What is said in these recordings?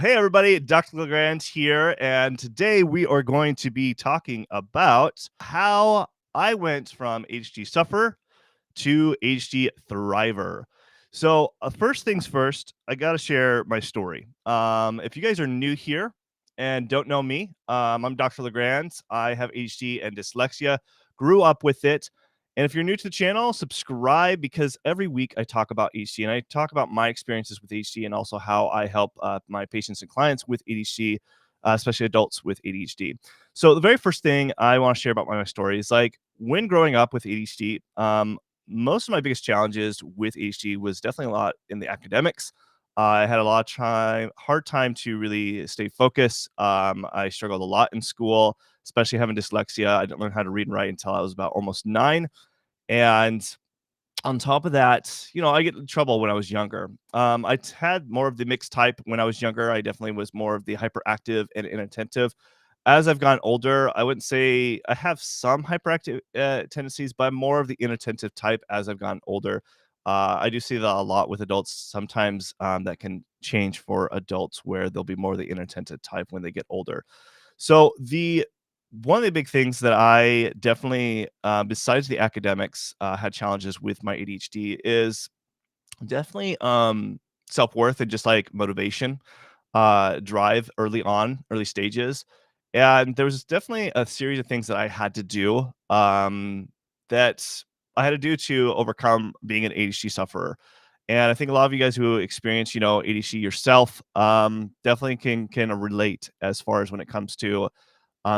Hey everybody, Dr. LeGrand here, and today we are going to be talking about how I went from ADHD sufferer to ADHD thriver. So, first things first, I got to share my story. If you guys are new here and don't know me, I'm Dr. LeGrand. I have ADHD and dyslexia, grew up with it. And if you're new to the channel, subscribe because every week I talk about ADHD and I talk about my experiences with ADHD and also how I help my patients and clients with ADHD, especially adults with ADHD. So, the very first thing I want to share about my story is like when growing up with ADHD, most of my biggest challenges with ADHD was definitely a lot in the academics. I had a lot of hard time to really stay focused. I struggled a lot in school, especially having dyslexia. I didn't learn how to read and write until I was about almost 9. And on top of that, I get in trouble when I was younger. Had more of the mixed type when I was younger. I definitely was more of the hyperactive and inattentive. As I've gotten older, I wouldn't say I have some hyperactive tendencies, but I'm more of the inattentive type as I've gotten older. I do see that a lot with adults. Sometimes that can change for adults where they'll be more of the inattentive type when they get older. So the one of the big things that I definitely, besides the academics, had challenges with my ADHD is definitely self-worth and just like motivation, drive early stages. And there was definitely a series of things that I had to do, that I had to do to overcome being an ADHD sufferer. And I think a lot of you guys who experience, ADHD yourself, definitely can relate as far as when it comes to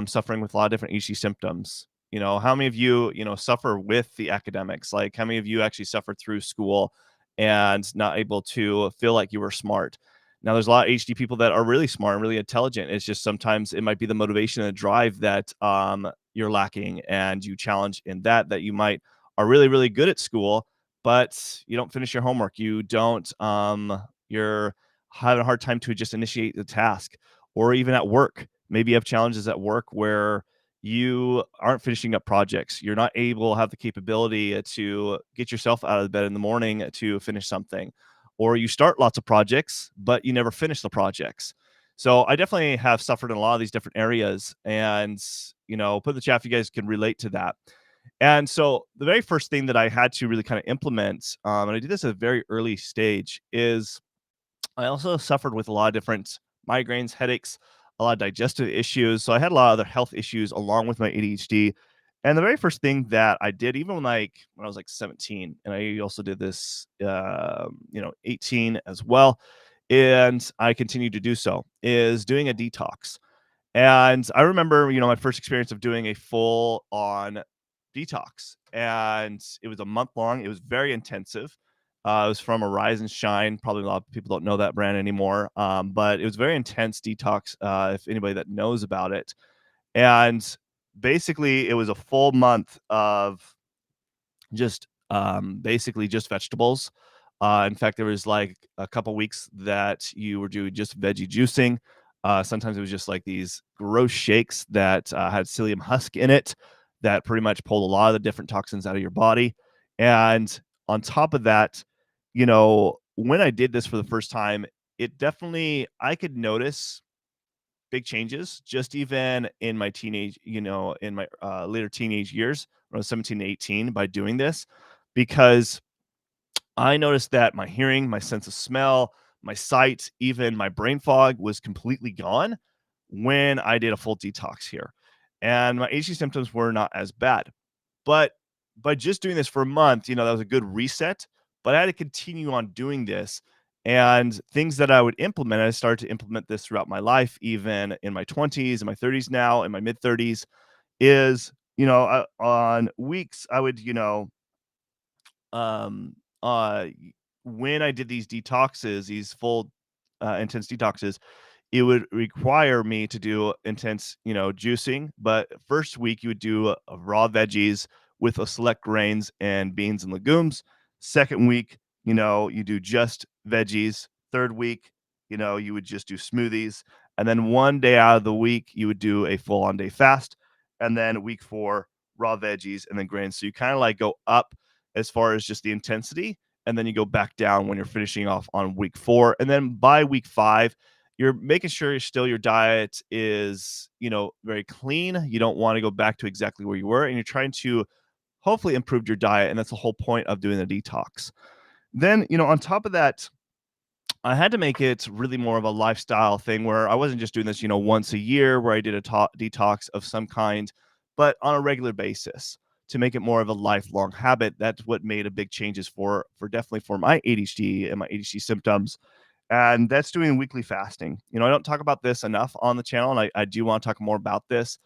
suffering with a lot of different ADHD symptoms. How many of you, suffer with the academics? Like, how many of you actually suffered through school and not able to feel like you were smart? Now, there's a lot of ADHD people that are really smart and really intelligent. It's just sometimes it might be the motivation and the drive that you're lacking, and you challenge in that you might are really, really good at school, but you don't finish your homework. You don't. You're having a hard time to just initiate the task, or even at work. Maybe you have challenges at work where you aren't finishing up projects. You're not able to have the capability to get yourself out of the bed in the morning to finish something, or you start lots of projects, but you never finish the projects. So I definitely have suffered in a lot of these different areas, and put in the chat if you guys can relate to that. And so the very first thing that I had to really kind of implement, and I did this at a very early stage, is I also suffered with a lot of different migraines, headaches, a lot of digestive issues. So I had a lot of other health issues along with my ADHD. And the very first thing that I did, even when I was like 17, and I also did this, 18 as well, and I continue to do so, is doing a detox. And I remember, my first experience of doing a full on detox, and it was a month long. It was very intensive. It was from Arise and Shine. Probably a lot of people don't know that brand anymore, but it was very intense detox. If anybody that knows about it, and basically it was a full month of just basically just vegetables. In fact, there was like a couple weeks that you were doing just veggie juicing. Sometimes it was just like these gross shakes that had psyllium husk in it that pretty much pulled a lot of the different toxins out of your body. And on top of that, when I did this for the first time, it definitely, I could notice big changes just even in my teenage, in my later teenage years, when I was 17 to 18, by doing this, because I noticed that my hearing, my sense of smell, my sight, even my brain fog was completely gone when I did a full detox here. And my ADHD symptoms were not as bad. But by just doing this for a month, that was a good reset. But I had to continue on doing this. And things that I would implement, I started to implement this throughout my life, even in my 20s, in my 30s now, in my mid 30s, is, on weeks I would, um, uh, when I did these detoxes, these full, intense detoxes, it would require me to do intense, juicing. But first week you would do raw veggies with a select grains and beans and legumes. Second week, you do just veggies. Third week, you would just do smoothies. And then one day out of the week, you would do a full on day fast. And then week 4, raw veggies and then grains. So you kind of like go up as far as just the intensity, and then you go back down when you're finishing off on week 4. And then by week 5, you're making sure your diet is, very clean. You don't want to go back to exactly where you were, and you're trying to hopefully improve your diet, and that's the whole point of doing the detox. Then, on top of that, I had to make it really more of a lifestyle thing where I wasn't just doing this, once a year where I did a detox of some kind, but on a regular basis to make it more of a lifelong habit. That's what made a big changes for definitely for my ADHD and my ADHD symptoms, and that's doing weekly fasting. I don't talk about this enough on the channel, and I do want to talk more about this.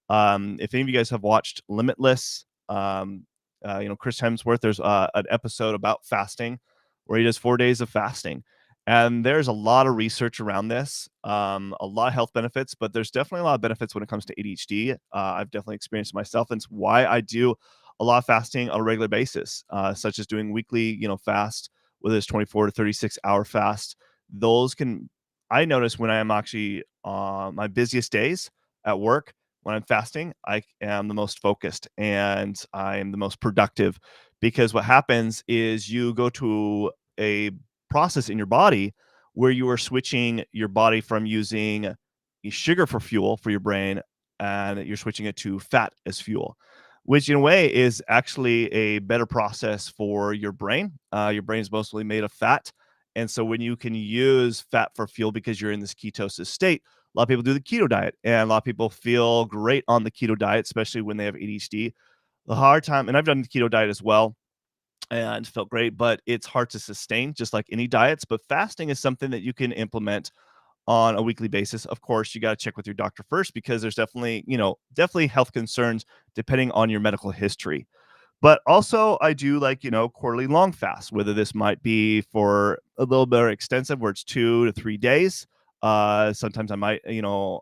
If any of you guys have watched Limitless, Chris Hemsworth, there's an episode about fasting where he does 4 days of fasting. And there's a lot of research around this, a lot of health benefits, but there's definitely a lot of benefits when it comes to ADHD. I've definitely experienced it myself, and it's why I do a lot of fasting on a regular basis, such as doing weekly, fast, whether it's 24 to 36-hour fast. Those can, I notice when I am actually on my busiest days at work, when I'm fasting, I am the most focused and I am the most productive, because what happens is you go to a process in your body where you are switching your body from using sugar for fuel for your brain, and you're switching it to fat as fuel, which in a way is actually a better process for your brain. Your brain is mostly made of fat. And so when you can use fat for fuel because you're in this ketosis state, a lot of people do the keto diet, and a lot of people feel great on the keto diet, especially when they have ADHD. The hard time, and I've done the keto diet as well, and felt great, but it's hard to sustain just like any diets. But fasting is something that you can implement on a weekly basis. Of course, you got to check with your doctor first, because there's definitely, definitely health concerns depending on your medical history. But also, I do like, quarterly long fasts, whether this might be for a little bit more extensive where it's 2 to 3 days. Sometimes I might,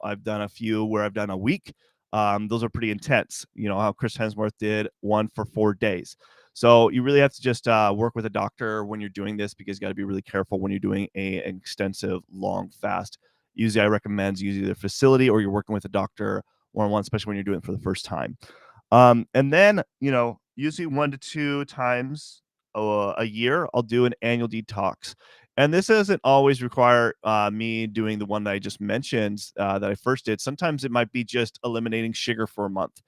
I've done a few where I've done a week. Those are pretty intense, how Chris Hemsworth did one for 4 days. So you really have to just work with a doctor when you're doing this, because you got to be really careful when you're doing an extensive long fast. Usually I recommend using either facility or you're working with a doctor one-on-one, especially when you're doing it for the first time. And then, usually 1 to 2 times a year, I'll do an annual detox. And this doesn't always require me doing the one that I just mentioned that I first did. Sometimes it might be just eliminating sugar for a month,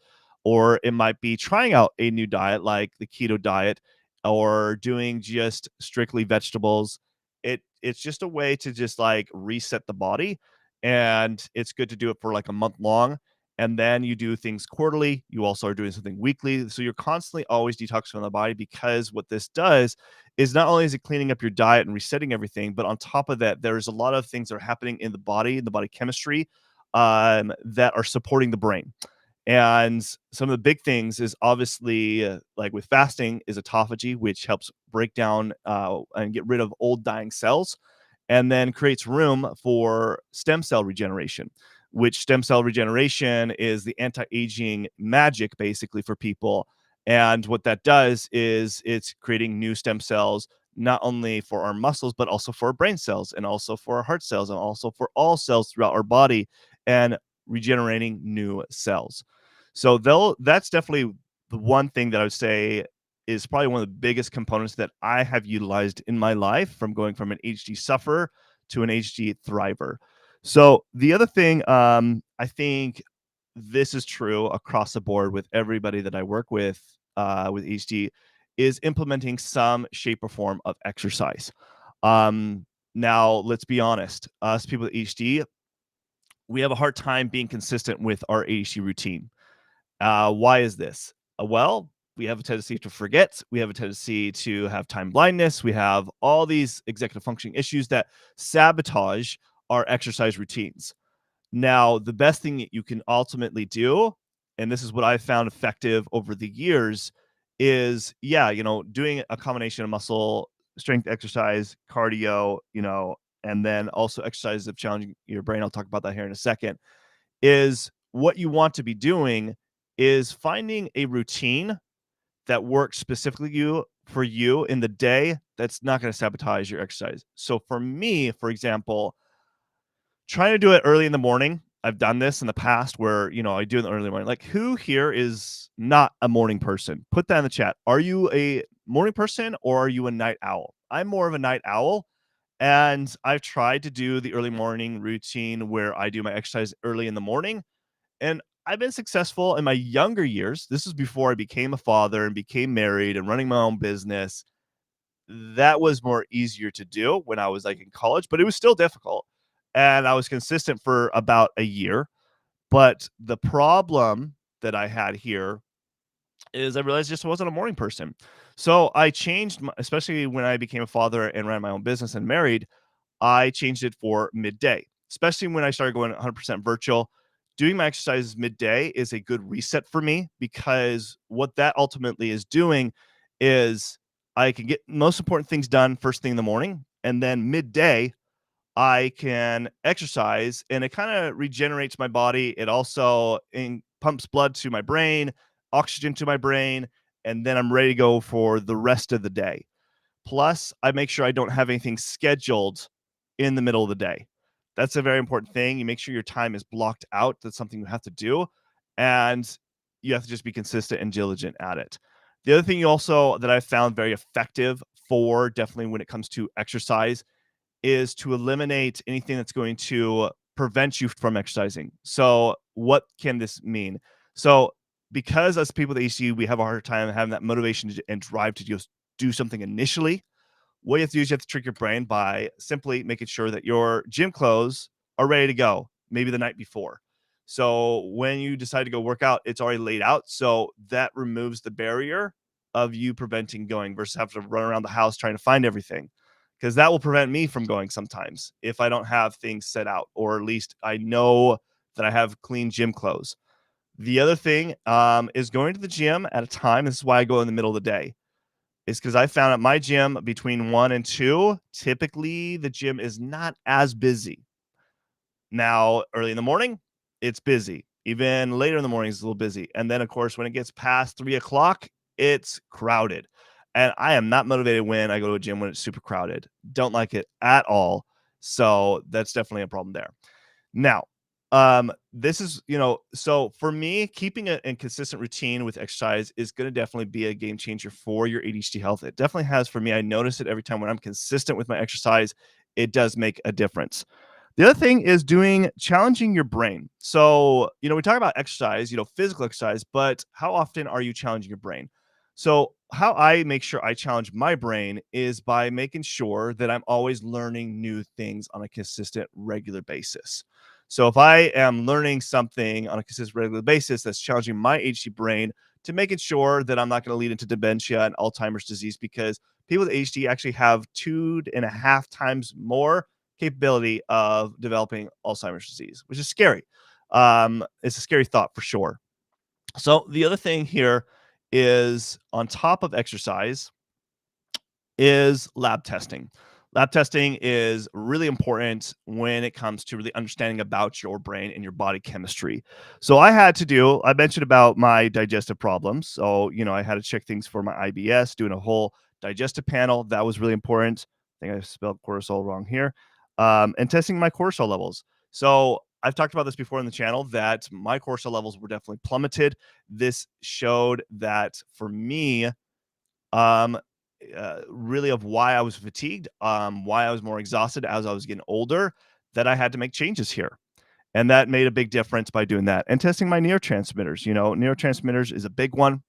or it might be trying out a new diet like the keto diet, or doing just strictly vegetables. It's just a way to just like reset the body, and it's good to do it for like a month long, and then you do things quarterly. You also are doing something weekly. So you're constantly always detoxing the body, because what this does is not only is it cleaning up your diet and resetting everything, but on top of that, there's a lot of things that are happening in the body chemistry, that are supporting the brain. And some of the big things is obviously, like with fasting, is autophagy, which helps break down and get rid of old dying cells, and then creates room for stem cell regeneration, which stem cell regeneration is the anti-aging magic basically for people. And what that does is it's creating new stem cells, not only for our muscles, but also for our brain cells, and also for our heart cells, and also for all cells throughout our body, and regenerating new cells. So that's definitely the one thing that I would say is probably one of the biggest components that I have utilized in my life, from going from an HD sufferer to an HD thriver. So the other thing, I think this is true across the board with everybody that I work with HD, is implementing some shape or form of exercise. Now, let's be honest, us people with HD, we have a hard time being consistent with our ADHD routine. Why is this? Well, we have a tendency to forget. We have a tendency to have time blindness. We have all these executive functioning issues that sabotage our exercise routines. Now, the best thing that you can ultimately do, and this is what I've found effective over the years, is doing a combination of muscle strength exercise, cardio, and then also exercises of challenging your brain. I'll talk about that here in a second. Is what you want to be doing is finding a routine that works specifically for you in the day, that's not going to sabotage your exercise. So for me, for example, trying to do it early in the morning. I've done this in the past where, I do it in the early morning. Like, who here is not a morning person? Put that in the chat. Are you a morning person or are you a night owl? I'm more of a night owl. And I've tried to do the early morning routine where I do my exercise early in the morning, and I've been successful in my younger years. This is before I became a father and became married and running my own business. That was more easier to do when I was, like, in college, but it was still difficult, and I was consistent for about a year. But the problem that I had here is I realized I just wasn't a morning person. So I changed my, especially when I became a father and ran my own business and married, I changed it for midday, especially when I started going 100% virtual. Doing my exercises midday is a good reset for me because what that ultimately is doing is I can get most important things done first thing in the morning. And then midday, I can exercise and it kind of regenerates my body. It also pumps blood to my brain, oxygen to my brain, and then I'm ready to go for the rest of the day. Plus, I make sure I don't have anything scheduled in the middle of the day. That's a very important thing. You make sure your time is blocked out. That's something you have to do. And you have to just be consistent and diligent at it. The other thing you also that I found very effective for definitely when it comes to exercise is to eliminate anything that's going to prevent you from exercising. So, what can this mean? So, because as people with ADHD, we have a harder time having that motivation and drive to just do something initially. What you have to do is you have to trick your brain by simply making sure that your gym clothes are ready to go, maybe the night before. So when you decide to go work out, it's already laid out. So that removes the barrier of you preventing going versus having to run around the house trying to find everything. Because that will prevent me from going sometimes if I don't have things set out, or at least I know that I have clean gym clothes. The other thing is going to the gym at a time. This is why I go in the middle of the day is because I found at my gym between 1 and 2, typically the gym is not as busy. Now, early in the morning, it's busy. Even later in the morning, it's a little busy. And then, of course, when it gets past 3 o'clock, it's crowded. And I am not motivated when I go to a gym when it's super crowded. Don't like it at all. So that's definitely a problem there. Now, this is, so for me, keeping a consistent routine with exercise is going to definitely be a game changer for your ADHD health. It definitely has for me. I notice it every time when I'm consistent with my exercise, it does make a difference. The other thing is doing challenging your brain. So, we talk about exercise, physical exercise, but how often are you challenging your brain? So, how I make sure I challenge my brain is by making sure that I'm always learning new things on a consistent, regular basis. So, if I am learning something on a consistent, regular basis that's challenging my HD brain to making sure that I'm not going to lead into dementia and Alzheimer's disease, because people with HD actually have 2.5 times more capability of developing Alzheimer's disease, which is scary. It's a scary thought for sure. So the other thing here is on top of exercise is lab testing. Lab testing is really important when it comes to really understanding about your brain and your body chemistry. So I mentioned about my digestive problems. So, I had to check things for my IBS, doing a whole digestive panel. That was really important. I think I spelled cortisol wrong here. And testing my cortisol levels. So I've talked about this before in the channel that my cortisol levels were definitely plummeted. This showed that for me, um, really of why I was fatigued, why I was more exhausted as I was getting older, that I had to make changes here. And that made a big difference by doing that and testing my neurotransmitters. Neurotransmitters is a big one,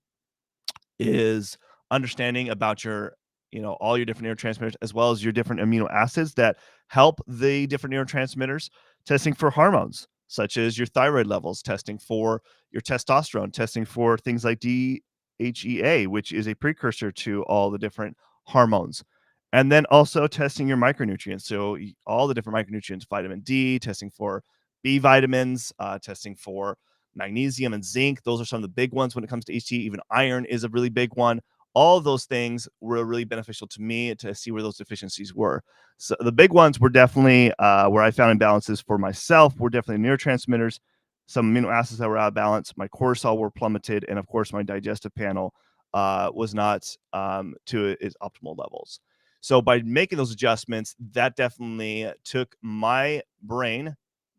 is understanding about all your different neurotransmitters as well as your different amino acids that help the different neurotransmitters, testing for hormones such as your thyroid levels, testing for your testosterone, testing for things like DHEA, which is a precursor to all the different hormones. And then also testing your micronutrients. So all the different micronutrients, vitamin D, testing for B vitamins, testing for magnesium and zinc. Those are some of the big ones when it comes to HT. Even iron is a really big one. All of those things were really beneficial to me to see where those deficiencies were. So the big ones were definitely where I found imbalances for myself were definitely neurotransmitters, some amino acids that were out of balance. My cortisol were plummeted, and of course, my digestive panel was not to its optimal levels. So by making those adjustments, that definitely took my brain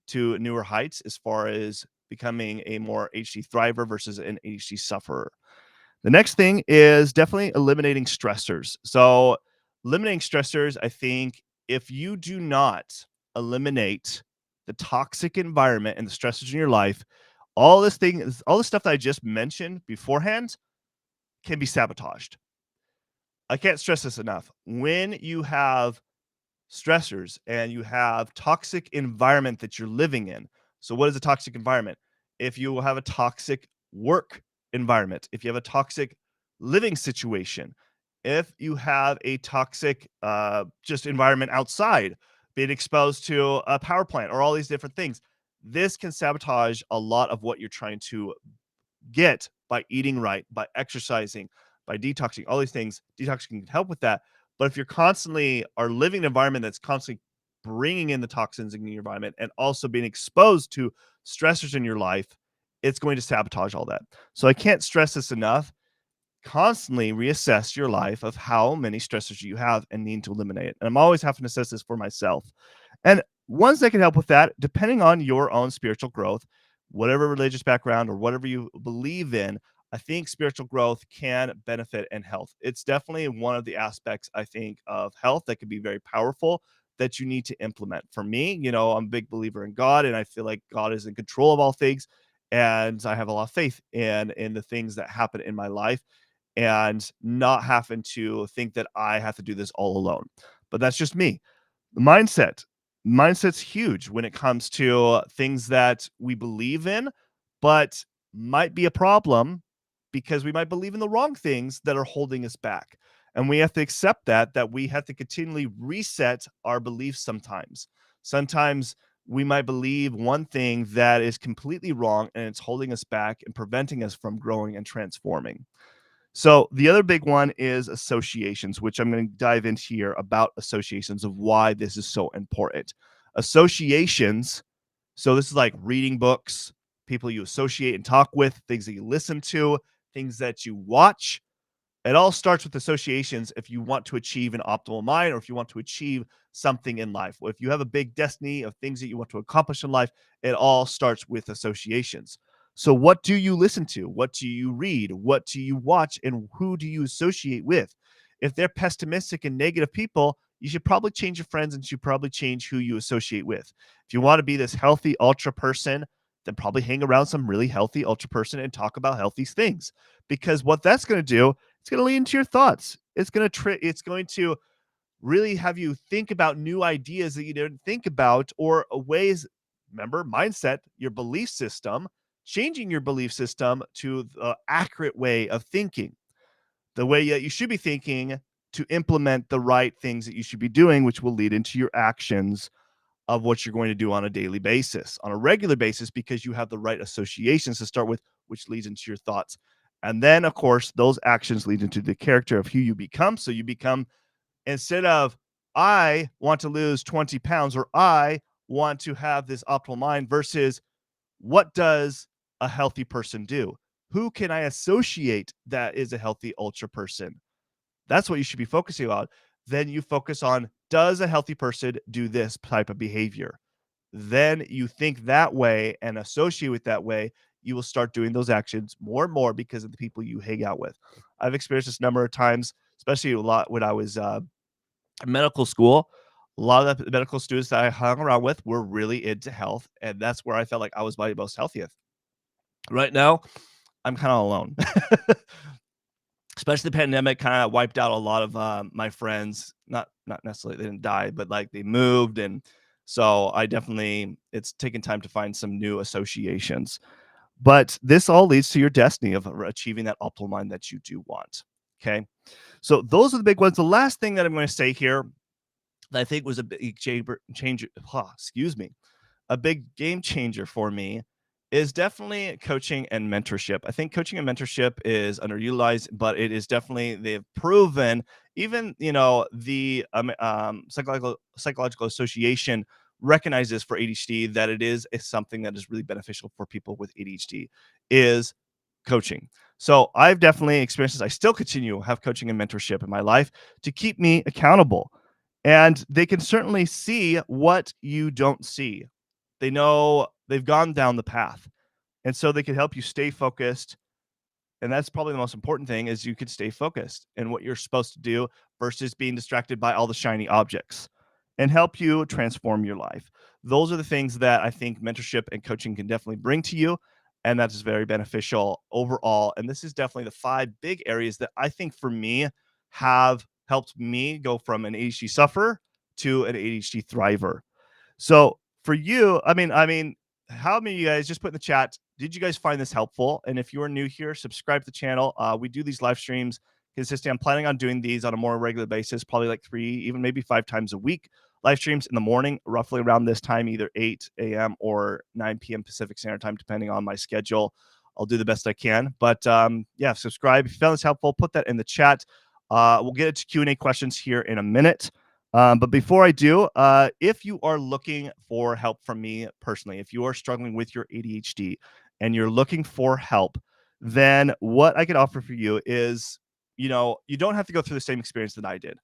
to newer heights as far as becoming a more HD thriver versus an HD sufferer. The next thing is definitely eliminating stressors. So, eliminating stressors, I think, if you do not eliminate the toxic environment and the stressors in your life, all this stuff that I just mentioned beforehand can be sabotaged. I can't stress this enough. When you have stressors and you have toxic environment that you're living in. So what is a toxic environment? If you have a toxic work environment, if you have a toxic living situation, if you have a toxic just environment outside, being exposed to a power plant or all these different things, this can sabotage a lot of what you're trying to get by eating right, by exercising, by detoxing, all these things. Detoxing can help with that. But if you're constantly are living in an environment that's constantly bringing in the toxins in your environment and also being exposed to stressors in your life, it's going to sabotage all that. So I can't stress this enough. Constantly reassess your life of how many stressors you have and need to eliminate it. And I'm always having to assess this for myself. And ones that can help with that, depending on your own spiritual growth, whatever religious background or whatever you believe in, I think spiritual growth can benefit and health. It's definitely one of the aspects I think of health that can be very powerful that you need to implement. For me, I'm a big believer in God and I feel like God is in control of all things. And I have a lot of faith in the things that happen in my life and not having to think that I have to do this all alone. But that's just me. The mindset's huge when it comes to things that we believe in, but might be a problem because we might believe in the wrong things that are holding us back. And we have to accept that we have to continually reset our beliefs sometimes. Sometimes we might believe one thing that is completely wrong and it's holding us back and preventing us from growing and transforming. So the other big one is associations, which I'm going to dive into here about associations of why this is so important. Associations, so this is like reading books, people you associate and talk with, things that you listen to, things that you watch. It all starts with associations if you want to achieve an optimal mind or if you want to achieve something in life. If you have a big destiny of things that you want to accomplish in life, it all starts with associations. So, what do you listen to? What do you read? What do you watch? And who do you associate with? If they're pessimistic and negative people, you should probably change your friends and you should probably change who you associate with. If you want to be this healthy ultra person, then probably hang around some really healthy ultra person and talk about healthy things. Because what that's going to do, it's going to lead into your thoughts. It's going to really have you think about new ideas that you didn't think about or ways. Remember, mindset, your belief system, changing your belief system to the accurate way of thinking, the way that you should be thinking to implement the right things that you should be doing, which will lead into your actions of what you're going to do on a daily basis, on a regular basis, because you have the right associations to start with, which leads into your thoughts. And then, of course, those actions lead into the character of who you become. So you become, instead of, I want to lose 20 pounds or I want to have this optimal mind versus what does a healthy person do? Who can I associate that is a healthy ultra person? That's what you should be focusing on. Then you focus on, does a healthy person do this type of behavior? Then you think that way and associate with that way. You will start doing those actions more and more because of the people you hang out with. I've experienced this a number of times, especially a lot when I was in medical school. A lot of the medical students that I hung around with were really into health, and that's where I felt like I was my most healthiest. Right now, I'm kind of alone. Especially the pandemic kind of wiped out a lot of my friends. Not necessarily they didn't die, but like they moved, and so I definitely it's taken time to find some new associations. But this all leads to your destiny of achieving that optimal mind that you do want. Okay, so those are the big ones. The last thing that I'm going to say here that I think was a big changer. Excuse me, a big game changer for me is definitely coaching and mentorship. I think coaching and mentorship is underutilized, but it is definitely, they've proven, even, the psychological association recognizes for ADHD that it is something that is really beneficial for people with ADHD is coaching. So I've definitely experienced this. I still continue to have coaching and mentorship in my life to keep me accountable. And they can certainly see what you don't see. They know they've gone down the path. And so they can help you stay focused. And that's probably the most important thing is you can stay focused in what you're supposed to do versus being distracted by all the shiny objects. and help you transform your life. Those are the things that I think mentorship and coaching can definitely bring to you. And that is very beneficial overall. And this is definitely the 5 big areas that I think for me have helped me go from an ADHD sufferer to an ADHD thriver. So for you, I mean, how many of you guys just put in the chat? Did you guys find this helpful? And if you are new here, subscribe to the channel. We do these live streams consistently. I'm planning on doing these on a more regular basis, probably like 3, even maybe 5 times a week. Live streams in the morning, roughly around this time, either 8 a.m. or 9 p.m. Pacific Standard Time, depending on my schedule. I'll do the best I can. But yeah, subscribe. If you found this helpful, put that in the chat. We'll get into Q&A questions here in a minute. But before I do, if you are looking for help from me personally, if you are struggling with your ADHD and you're looking for help, then what I could offer for you is, you don't have to go through the same experience that I did.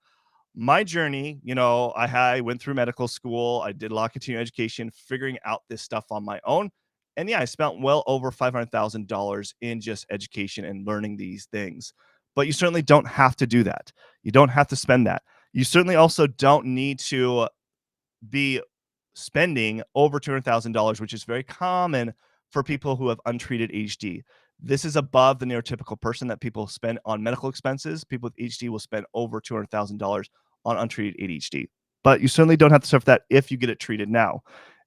My journey, I went through medical school. I did a lot of continuing education, figuring out this stuff on my own. And yeah, I spent well over $500,000 in just education and learning these things. But you certainly don't have to do that. You don't have to spend that. You certainly also don't need to be spending over $200,000, which is very common for people who have untreated ADHD. This is above the neurotypical person that people spend on medical expenses. People with ADHD will spend over $200,000 on untreated ADHD. But you certainly don't have to suffer that if you get it treated now.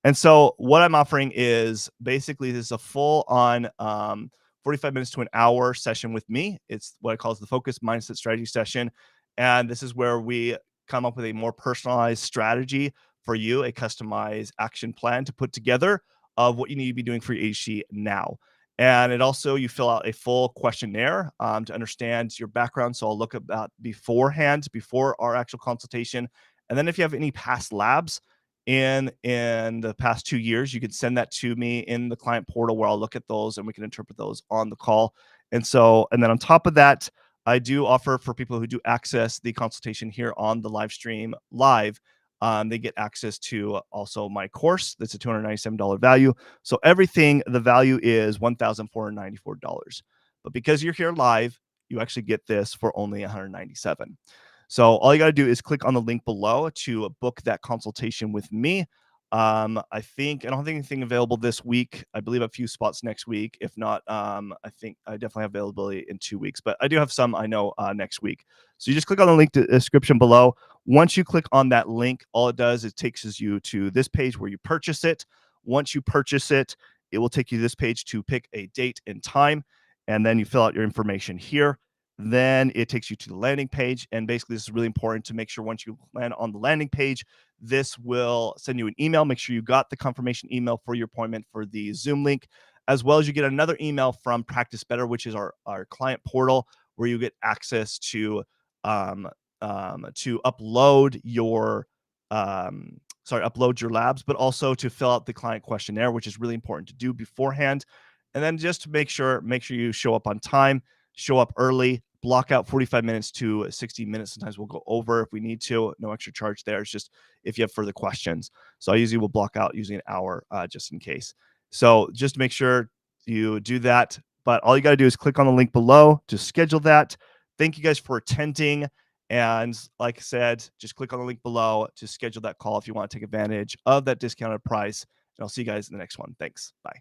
And so what I'm offering is basically this is a full-on 45 minutes to an hour session with me. It's what I call the focus mindset strategy session. And this is where we come up with a more personalized strategy for you, a customized action plan to put together of what you need to be doing for your ADHD now. And it also, you fill out a full questionnaire to understand your background. So I'll look about beforehand, before our actual consultation. And then if you have any past labs in the past 2 years, you can send that to me in the client portal where I'll look at those and we can interpret those on the call. And then on top of that, I do offer for people who do access the consultation here on the live stream live. They get access to also my course. That's a $297 value. So everything, the value is $1,494. But because you're here live, you actually get this for only $197. So all you got to do is click on the link below to book that consultation with me. I don't have anything available this week. I believe a few spots next week. If not, I think I definitely have availability in 2 weeks, but I do have some I know next week. So you just click on the link to the description below. Once you click on that link, all it does is takes you to this page where you purchase it. Once you purchase it, it will take you to this page to pick a date and time, and then you fill out your information here. Then it takes you to the landing page. And basically, this is really important to make sure once you land on the landing page, this will send you an email. Make sure you got the confirmation email for your appointment for the Zoom link, as well as you get another email from Practice Better, which is our client portal, where you get access to upload your upload your labs, but also to fill out the client questionnaire, which is really important to do beforehand. And then just to make sure you show up on time, show up early, block out 45 minutes to 60 minutes. Sometimes we'll go over if we need to. No extra charge there. It's just if you have further questions. So I usually will block out using an hour just in case. So just make sure you do that. But all you got to do is click on the link below to schedule that. Thank you guys for attending. And like I said, just click on the link below to schedule that call if you want to take advantage of that discounted price. And I'll see you guys in the next one. Thanks. Bye.